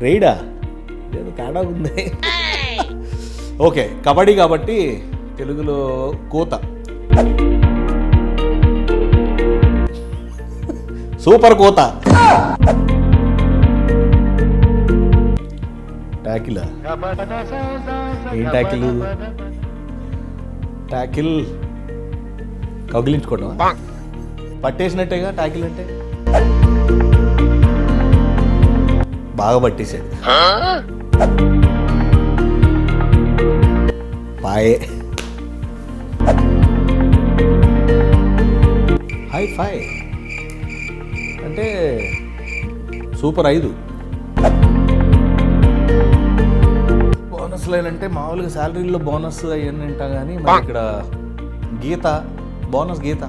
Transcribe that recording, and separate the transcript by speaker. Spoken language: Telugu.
Speaker 1: రైడా ఏదో తేడా ఉంది. ఓకే, కబడ్డీ కాబట్టి తెలుగులో కోత. సూపర్ కోత. ట్యాకిలా? ఏం ట్యాకిల్? ట్యాకిల్ కౌగిలించుకోవడం, పట్టేసినట్టేగా ట్యాకిల్ అంటే. బాగా పట్టేసాడు. పాయే. హై ఫై అంటే సూపర్ 5. బోనస్ లైన్ అంటే మామూలుగా శాలరీలో బోనస్ అవన్నీ ఉంటా కానీ మరి ఇక్కడ గీత, బోనస్ గీత.